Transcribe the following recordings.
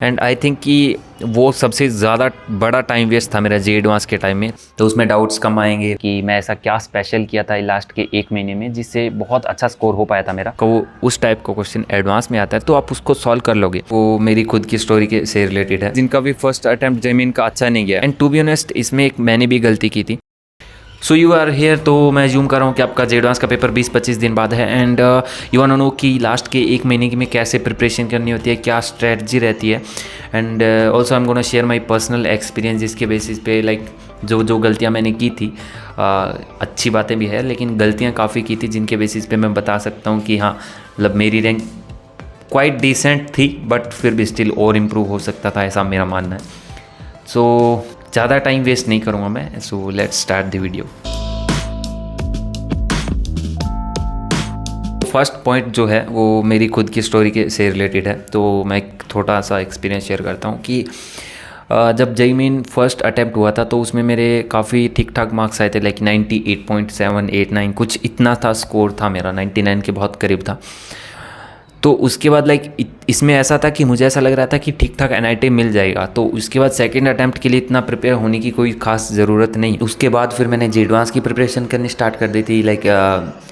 And I think कि वो सबसे ज़्यादा बड़ा टाइम वेस्ट था मेरा जे एडवांस के टाइम में। तो उसमें डाउट्स कम आएंगे कि मैं ऐसा क्या स्पेशल किया था लास्ट के एक महीने में जिससे बहुत अच्छा स्कोर हो पाया था मेरा। तो वो उस टाइप का क्वेश्चन एडवांस में आता है तो आप उसको सॉल्व कर लोगे। वो मेरी खुद की स्टोरी के से रिलेटेड है, जिनका भी फर्स्ट अटैम्प्ट जेमीन का अच्छा नहीं गया। एंड टू बी ऑनेस्ट इसमें एक मैंने भी गलती की थी। सो यू आर हेयर, तो मैं ज्यूम कर रहा हूँ कि आपका जे एडवांस का पेपर 20-25 दिन बाद है। And you want to know कि लास्ट के एक महीने की में कैसे प्रिपरेशन करनी होती है, क्या स्ट्रेटजी रहती है। And also I am gonna share my personal experience, जिसके बेसिस पे लाइक जो गलतियाँ मैंने की थी, अच्छी बातें भी है लेकिन गलतियाँ काफ़ी की थी, जिनके बेसिस पे मैं बता सकता हूँ कि हाँ मतलब मेरी रैंक क्वाइट डिसेंट थी बट फिर भी स्टिल और इम्प्रूव हो सकता था, ऐसा मेरा मानना है। सो ज़्यादा टाइम वेस्ट नहीं करूँगा मैं। So let's start the video. First point जो है वो मेरी खुद की स्टोरी के से रिलेटेड है। तो मैं एक छोटा सा एक्सपीरियंस शेयर करता हूँ कि जब जेईई मेन फर्स्ट अटैम्प्ट हुआ था तो उसमें मेरे काफ़ी ठीक ठाक मार्क्स आए थे, लाइक 98.789 कुछ इतना था स्कोर था मेरा, 99 के बहुत करीब था। तो उसके बाद लाइक इसमें ऐसा था कि मुझे ऐसा लग रहा था कि ठीक ठाक एनआईटी मिल जाएगा। तो उसके बाद सेकंड अटैम्प्ट के लिए इतना प्रिपेयर होने की कोई खास ज़रूरत नहीं। उसके बाद फिर मैंने जे एडवांस की प्रिपरेशन करनी स्टार्ट कर दी थी। Like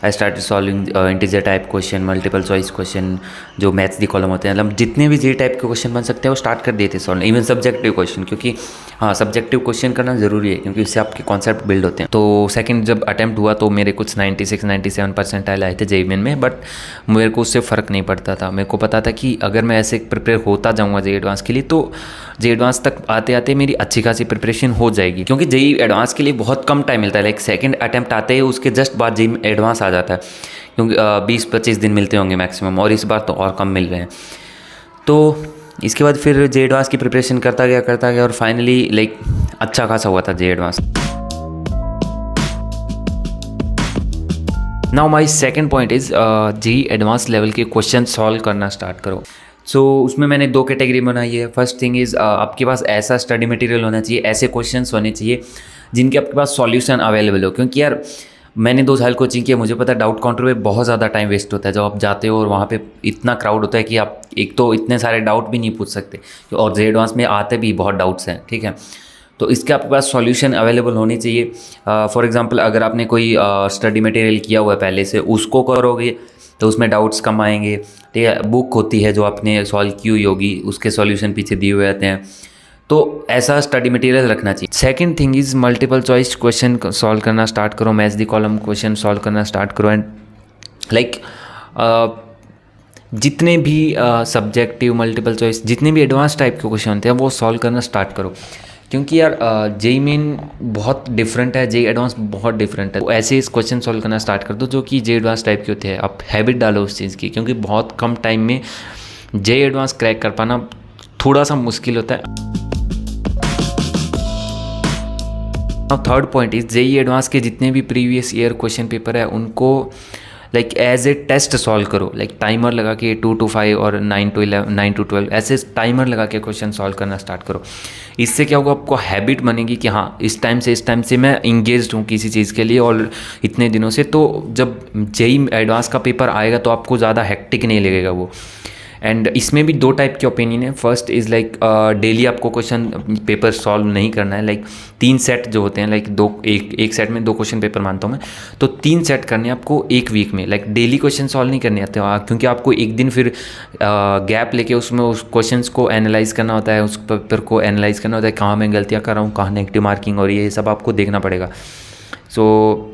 I start solving integer type question, multiple choice question, जो मैथ्स दी कॉलम होते हैं, मतलब जितने भी जे टाइप के क्वेश्चन बन सकते हैं वो स्टार्ट कर दिए थे सॉल्व। इवन सब्जेक्टिव क्वेश्चन, क्योंकि हाँ सब्जेक्टिव क्वेश्चन करना ज़रूरी है क्योंकि इससे आपके कॉन्सेप्ट बिल्ड होते हैं। तो सेकंड जब अटैम्प्ट हुआ तो मेरे कुछ 96-97 परसेंटाइल आए थे जेईई मेन में, बट मेरे को उससे फ़र्क नहीं पड़ता था। मेरे को पता था कि अगर मैं ऐसे प्रिपेयर होता जाऊँगा जे एडवांस के लिए तो जे एडवांस तक आते आते मेरी अच्छी खासी प्रिपरेशन हो जाएगी, क्योंकि जेईई एडवांस के लिए बहुत कम टाइम मिलता है। लाइक सेकंड अटैम्प्ट आते ही उसके जस्ट बाद जेईई एडवांस आ जाता है, क्योंकि 20-25 दिन मिलते होंगे मैक्सिमम, और इस बार तो और कम मिल रहे हैं। तो इसके बाद फिर जे एडवांस की प्रिपरेशन करता गया और फाइनली लाइक अच्छा खासा हुआ था J advance. Now my second point is JEE advance level के क्वेश्चन सॉल्व करना स्टार्ट करो। सो उसमें मैंने दो कैटेगरी बनाई है। फर्स्ट थिंग इज़ आपके पास ऐसा स्टडी मटेरियल होना चाहिए, ऐसे क्वेश्चंस होने चाहिए जिनके आपके पास सॉल्यूशन अवेलेबल हो। क्योंकि यार मैंने 2 साल कोचिंग किया, मुझे पता है डाउट काउंटर पे बहुत ज़्यादा टाइम वेस्ट होता है जब आप जाते हो और वहाँ पे इतना क्राउड होता है कि आप एक तो इतने सारे डाउट भी नहीं पूछ सकते, और जे एडवांस में आते भी बहुत डाउट्स हैं, ठीक है। तो इसके आपके पास सॉल्यूशन अवेलेबल होनी चाहिए। फॉर एग्जांपल अगर आपने कोई स्टडी मटेरियल किया हुआ है पहले से, उसको करोगे तो उसमें डाउट्स कम आएंगे, ठीक है। बुक होती है जो आपने सॉल्व की हुई होगी, उसके सॉल्यूशन पीछे दिए हुए रहते हैं, तो ऐसा स्टडी मटेरियल रखना चाहिए। Second thing is multiple choice question solve करना स्टार्ट करो, maths the column question solve करना स्टार्ट करो। एंड लाइक जितने भी सब्जेक्टिव मल्टीपल चॉइस जितने भी एडवांस टाइप के क्वेश्चन होते हैं वो सॉल्व करना स्टार्ट करो, क्योंकि यार जेईई मेन बहुत डिफरेंट है, जेईई एडवांस बहुत डिफरेंट है। तो ऐसे इस क्वेश्चन सॉल्व करना स्टार्ट कर दो जो कि जेईई एडवांस टाइप के होते हैं। आप हैबिट डालो उस चीज़ की, क्योंकि बहुत कम टाइम में जेईई एडवांस क्रैक कर पाना थोड़ा सा मुश्किल होता है। Third point is JEE advance के जितने भी प्रीवियस ईयर क्वेश्चन पेपर है उनको like as a test solve करो। लाइक टाइमर लगा के 2 to 5 और 9 to 11, 9 to 12 ऐसे टाइमर लगा के क्वेश्चन सॉल्व करना स्टार्ट करो। इससे क्या होगा, आपको हैबिट बनेगी कि हाँ इस टाइम से मैं इंगेज्ड हूँ किसी चीज़ के लिए और इतने दिनों से। तो जब जेईई एडवांस का पेपर आएगा तो आपको ज़्यादा हेक्टिक नहीं लगेगा वो। एंड इसमें भी 2 टाइप के ओपिनियन है। फर्स्ट इज़ लाइक डेली आपको क्वेश्चन पेपर सॉल्व नहीं करना है। लाइक 3 सेट जो होते हैं, लाइक एक सेट में 2 क्वेश्चन पेपर मानता हूँ मैं, तो 3 सेट करने हैं आपको एक वीक में। लाइक डेली क्वेश्चन सॉल्व नहीं करने आते, क्योंकि आपको एक दिन फिर गैप लेके उसमें उस क्वेश्चंस को एनालाइज करना होता है, उस पेपर को एनालाइज करना होता है, कहाँ मैं गलतियाँ कर रहा हूँ, कहाँ नेगेटिव मार्किंग और ये सब आपको देखना पड़ेगा। So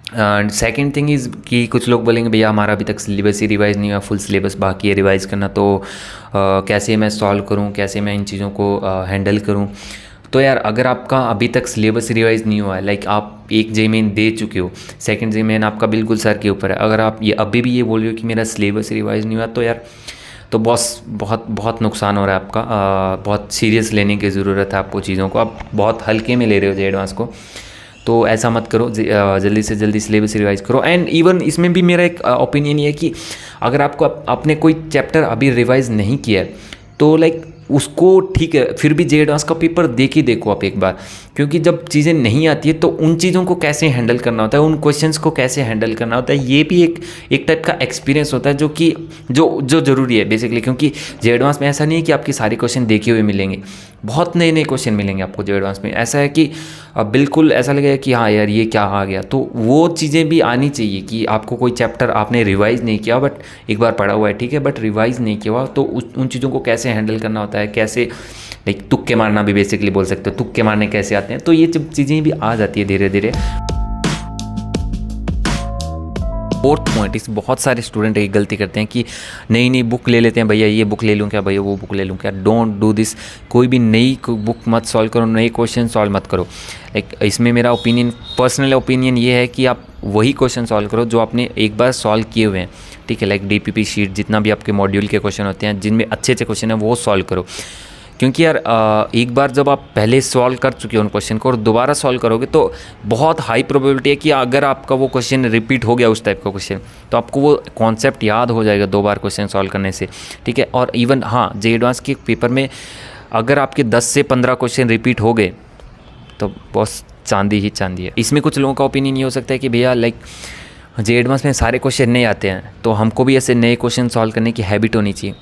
and second thing is कि कुछ लोग बोलेंगे भैया हमारा अभी तक सिलेबस ही रिवाइज़ नहीं हुआ, फुल सिलेबस बाकी है रिवाइज़ करना, तो कैसे मैं सॉल्व करूँ, कैसे मैं इन चीज़ों को हैंडल करूँ। तो यार अगर आपका अभी तक सिलेबस रिवाइज़ नहीं हुआ है, लाइक आप एक जेईई मेन दे चुके हो, सेकंड जेईई मेन आपका बिल्कुल सर के ऊपर है, अगर आप ये अभी भी ये बोल रहे हो कि मेरा सिलेबस रिवाइज़ नहीं हुआ, तो यार तो बहुत नुकसान हो रहा है आपका। बहुत सीरियस लेने की ज़रूरत है आपको चीज़ों को, आप बहुत हल्के में ले रहे हो जेईई एडवांस को। तो ऐसा मत करो, जल्दी से जल्दी सिलेबस रिवाइज़ करो। एंड इवन इसमें भी मेरा एक ओपिनियन ये है कि अगर आपको आपने कोई चैप्टर अभी रिवाइज़ नहीं किया है तो लाइक उसको ठीक है, फिर भी जे एडवांस का पेपर देख ही देखो आप एक बार, क्योंकि जब चीज़ें नहीं आती है तो उन चीज़ों को कैसे हैंडल करना होता है, उन क्वेश्चंस को कैसे हैंडल करना होता है, ये भी एक टाइप का एक्सपीरियंस होता है जो कि जो ज़रूरी है बेसिकली। क्योंकि जे एडवांस में ऐसा नहीं है कि आपके सारे क्वेश्चन देखे हुए मिलेंगे, बहुत नए नए क्वेश्चन मिलेंगे आपको जे एडवांस में। ऐसा है कि बिल्कुल ऐसा लगेगा कि हाँ यार ये क्या आ गया, तो वो चीज़ें भी आनी चाहिए कि आपको कोई चैप्टर आपने रिवाइज़ नहीं किया, बट एक बार पढ़ा हुआ है ठीक है, बट रिवाइज़ नहीं किया हुआ, तो उन चीज़ों को कैसे हैंडल करना होता है, कैसे लाइक तुक्के मारना भी बेसिकली बोल सकते हो, तुक्के मारने कैसे आते हैं, तो ये चीज़ें भी आ जाती है धीरे धीरे। फोर्थ पॉइंट, इस बहुत सारे स्टूडेंट एक गलती करते हैं कि नई नई बुक ले लेते हैं, भैया ये बुक ले लूँ क्या, भैया वो बुक ले लूँ क्या। डोंट डू दिस, कोई भी नई बुक मत सॉल्व करो, नए क्वेश्चन सॉल्व मत करो। लाइक इसमें मेरा ओपिनियन, पर्सनल ओपिनियन ये है कि आप वही क्वेश्चन सॉल्व करो जो आपने एक बार सॉल्व किए हुए हैं, ठीक है। लाइक DPP शीट, जितना भी आपके मॉड्यूल के क्वेश्चन होते हैं जिनमें अच्छे अच्छे क्वेश्चन हैं वो सॉल्व करो। क्योंकि यार एक बार जब आप पहले सॉल्व कर चुके हो उन क्वेश्चन को और दोबारा सॉल्व करोगे तो बहुत हाई प्रोबेबिलिटी है कि अगर आपका वो क्वेश्चन रिपीट हो गया उस टाइप का क्वेश्चन, तो आपको वो कॉन्सेप्ट याद हो जाएगा 2 बार क्वेश्चन सॉल्व करने से, ठीक है। और इवन हाँ, जे एडवांस के पेपर में अगर आपके 10 से 15 क्वेश्चन रिपीट हो गए तो बस चांदी ही चांदी है। इसमें कुछ लोगों का ओपिनियन ये हो सकता है कि भैया लाइक जे एडवांस में सारे क्वेश्चन नहीं आते हैं तो हमको भी ऐसे नए क्वेश्चन सॉल्व करने की हैबिट होनी चाहिए।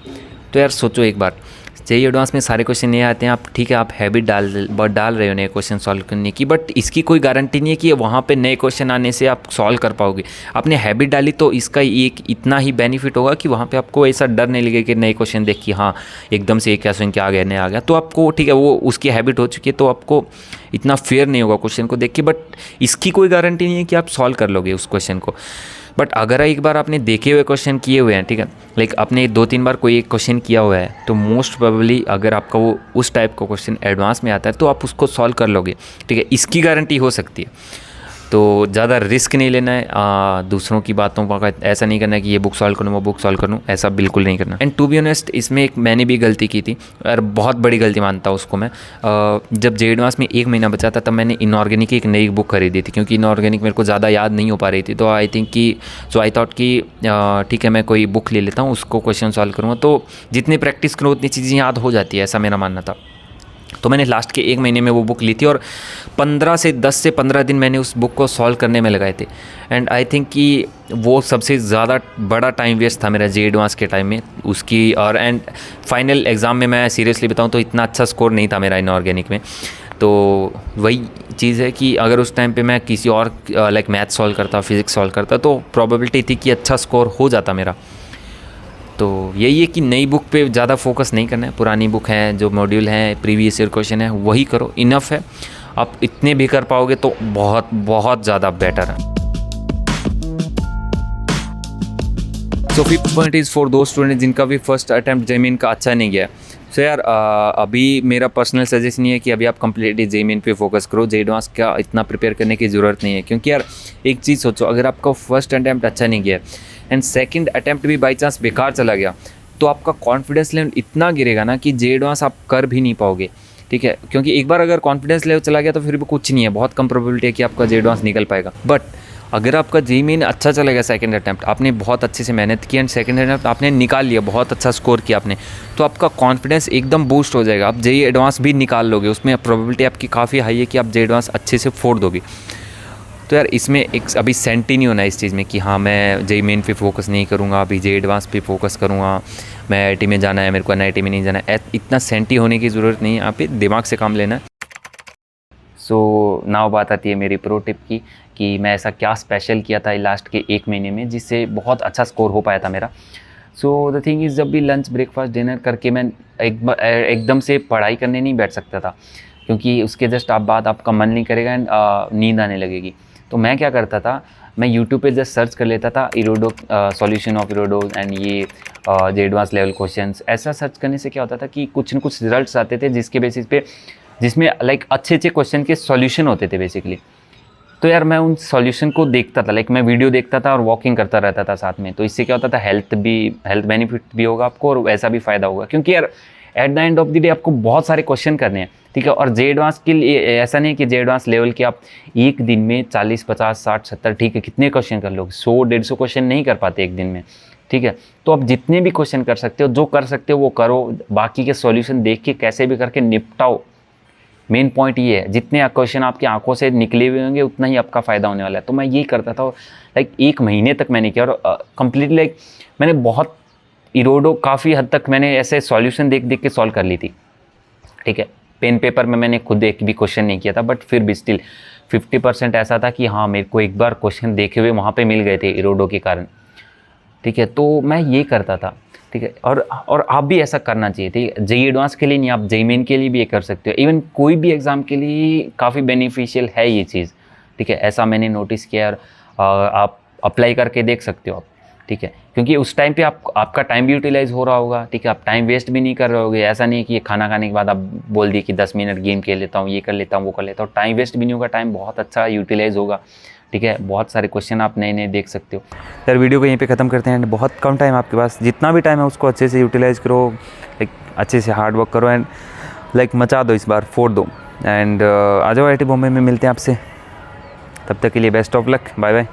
तो यार सोचो एक बार, जे एडवांस में सारे क्वेश्चन नहीं आते हैं, आप ठीक है आप हैबिट डाल रहे हो नए क्वेश्चन सॉल्व करने की, बट इसकी कोई गारंटी नहीं है कि वहाँ पे नए क्वेश्चन आने से आप सॉल्व कर पाओगे। आपने हैबिट डाली तो इसका एक इतना ही बेनिफिट होगा कि वहाँ पे आपको ऐसा डर नहीं लगेगा कि नए क्वेश्चन देख कि हाँ एकदम से एक क्वेश्चन क्या आ गया, नया आ गया, तो आपको ठीक है वो उसकी हैबिट हो चुकी है, तो आपको इतना फेयर नहीं होगा क्वेश्चन को देख के। बट इसकी कोई गारंटी नहीं है कि आप सॉल्व कर लोगे उस क्वेश्चन को। बट अगर एक बार आपने देखे हुए क्वेश्चन किए हुए हैं, ठीक है, लाइक आपने 2-3 बार कोई एक क्वेश्चन किया हुआ है, तो मोस्ट प्रोबेबली अगर आपका वो उस टाइप का क्वेश्चन एडवांस में आता है तो आप उसको सॉल्व कर लोगे, ठीक है। इसकी गारंटी हो सकती है। तो ज़्यादा रिस्क नहीं लेना है दूसरों की बातों का, ऐसा नहीं करना है कि ये बुक सॉल्व करूँ वो बुक सॉल्व करूँ, ऐसा बिल्कुल नहीं करना। एंड टू बी ऑनेस्ट इसमें एक मैंने भी गलती की थी और बहुत बड़ी गलती मानता हूँ उसको मैं। जब जे एडवांस में 1 महीना बचा था तब मैंने इनऑर्गेनिक की एक नई बुक खरीदी थी, क्योंकि इनऑर्गेनिक मेरे को ज़्यादा याद नहीं हो पा रही थी, तो आई थिंक कि आई थॉट कि ठीक है मैं कोई बुक ले लेता हूँ, उसको क्वेश्चन सॉल्व करूँगा, तो जितनी प्रैक्टिस करूँ उतनी चीज़ें याद हो जाती है, ऐसा मेरा मानना था। तो मैंने लास्ट के 1 महीने में वो बुक ली थी और 10 से 15 दिन मैंने उस बुक को सॉल्व करने में लगाए थे। एंड आई थिंक कि वो सबसे ज़्यादा बड़ा टाइम वेस्ट था मेरा जे एडवांस के टाइम में उसकी। और एंड फाइनल एग्ज़ाम में मैं सीरियसली बताऊँ तो इतना अच्छा स्कोर नहीं था मेरा इनऑर्गेनिक में। तो वही चीज़ है कि अगर उस टाइम पे मैं किसी और लाइक मैथ सॉल्व करता, फिज़िक्स सॉल्व करता, तो प्रोबेबिलिटी थी कि अच्छा स्कोर हो जाता मेरा। तो यही है कि नई बुक पे ज़्यादा फोकस नहीं करना है, पुरानी बुक हैं जो मॉड्यूल हैं प्रीवियस ईयर क्वेश्चन है वही करो, इनफ है। आप इतने भी कर पाओगे तो बहुत बहुत ज़्यादा बेटर है। सो 5th पॉइंट इज़ फॉर दो स्टूडेंट जिनका भी फर्स्ट अटैम्प्ट जेईई का अच्छा नहीं गया। सो यार अभी मेरा पर्सनल सजेशन ये है कि अभी आप कंप्लीटली जेईई पे फोकस करो, जे एडवांस का इतना प्रिपेयर करने की ज़रूरत नहीं है। क्योंकि यार एक चीज़ सोचो, अगर आपका फर्स्ट अटैम्प्ट अच्छा नहीं गया एंड सेकंड अटैम्प्ट भी बाई चांस बेकार चला गया तो आपका कॉन्फिडेंस लेवल इतना गिरेगा ना कि जे एडवांस आप कर भी नहीं पाओगे, ठीक है। क्योंकि एक बार अगर कॉन्फिडेंस लेवल चला गया तो फिर भी कुछ नहीं है, बहुत कम प्रोबेबिलिटी है कि आपका जे एडवांस निकल पाएगा। बट अगर आपका जेईई अच्छा चला गया सेकंड अटैम्प्ट, आपने बहुत अच्छे से मेहनत की एंड सेकंड अटैम्प्ट आपने निकाल लिया, बहुत अच्छा स्कोर किया आपने, तो आपका कॉन्फिडेंस एकदम बूस्ट हो जाएगा। आप जेईई एडवांस भी निकाल लोगे, उसमें प्रोबेबिलिटी आपकी काफ़ी हाई है कि आप जेईई एडवांस अच्छे से फोड़ दोगे। तो यार इसमें एक अभी सेंट ही नहीं होना इस चीज़ में कि हाँ मैं जेईई मेन पे फोकस नहीं करूँगा, अभी जेईई एडवांस पे फोकस करूँगा, मैं आईआईटी में जाना है, मेरे को एनआईटी में नहीं जाना है, इतना सेंट ही होने की ज़रूरत नहीं है। यहाँ पे दिमाग से काम लेना है। सो नाउ बात आती है मेरी प्रो टिप की कि मैं ऐसा क्या स्पेशल किया था लास्ट के 1 महीने में जिससे बहुत अच्छा स्कोर हो पाया था मेरा। सो द थिंग इज़, जब भी लंच ब्रेकफास्ट डिनर करके मैं एकदम से पढ़ाई करने नहीं बैठ सकता था, क्योंकि उसके जस्ट बाद आपका मन नहीं करेगा एंड नींद आने लगेगी। तो मैं क्या करता था, मैं यूट्यूब पे जस्ट सर्च कर लेता था इरोडो, सॉल्यूशन ऑफ इरोडो एंड ये जे एडवांस लेवल क्वेश्चंस। ऐसा सर्च करने से क्या होता था कि कुछ न कुछ रिजल्ट्स आते थे जिसके बेसिस पे, जिसमें लाइक अच्छे अच्छे क्वेश्चन के सॉल्यूशन होते थे बेसिकली। तो यार मैं उन सॉल्यूशन को देखता था, लाइक मैं वीडियो देखता था और वॉकिंग करता रहता था साथ में। तो इससे क्या होता था, हेल्थ बेनिफिट भी होगा आपको और वैसा भी फ़ायदा होगा। क्योंकि यार at the end of the day आपको बहुत सारे क्वेश्चन करने हैं, ठीक है। और जे एडवांस के लिए ऐसा नहीं कि जे एडवांस लेवल के आप एक दिन में 40, 50, 60, 70 ठीक है कितने क्वेश्चन कर लोगे, 100-150 क्वेश्चन नहीं कर पाते एक दिन में, ठीक ठीक है। तो आप जितने भी क्वेश्चन कर सकते हो, जो कर सकते हो वो करो, बाकी के सॉल्यूशन देख के कैसे भी करके निपटाओ। मेन पॉइंट ये है, जितने क्वेश्चन आपकी आंखों से निकले हुए होंगे उतना ही आपका फ़ायदा होने वाला है। तो मैं यही करता था, लाइक 1 महीने तक मैंने किया और कंप्लीटली लाइक मैंने बहुत इरोडो काफ़ी हद तक मैंने ऐसे सॉल्यूशन देख देख के सॉल्व कर ली थी, ठीक है। पेन पेपर में मैंने खुद एक भी क्वेश्चन नहीं किया था, बट फिर भी स्टिल 50% ऐसा था कि हाँ मेरे को एक बार क्वेश्चन देखे हुए वहाँ पे मिल गए थे इरोडो के कारण, ठीक है। तो मैं ये करता था, ठीक है। और आप भी ऐसा करना चाहिए, ठीक है। जेईई एडवांस के लिए नहीं, आप जेईई मेन के लिए भी ये कर सकते हो। इवन कोई भी एग्ज़ाम के लिए काफ़ी बेनिफिशियल है ये चीज़, ठीक है। ऐसा मैंने नोटिस किया और आप अप्लाई करके देख सकते हो आप, ठीक है। क्योंकि उस टाइम पे आपका टाइम भी यूटिलाइज़ हो रहा होगा, ठीक है। आप टाइम वेस्ट भी नहीं कर रहे होगे। ऐसा नहीं है कि ये खाना खाने के बाद आप बोल दिए कि 10 मिनट गेम खेल लेता हूँ, ये कर लेता हूँ, वो कर लेता हूँ। टाइम वेस्ट भी नहीं होगा, टाइम बहुत अच्छा यूटिलाइज़ होगा, ठीक है। बहुत सारे क्वेश्चन आप नए नए देख सकते हो। यार वीडियो को यहीं पे ख़त्म करते हैं। बहुत कम टाइम आपके पास, जितना भी टाइम है उसको अच्छे से यूटिलाइज़ करो, लाइक अच्छे से हार्ड वर्क करो एंड लाइक मचा दो, इस बार फोड़ दो। एंड आ जाओ IIT बॉम्बे में, मिलते हैं आपसे। तब तक के लिए best of luck, bye bye.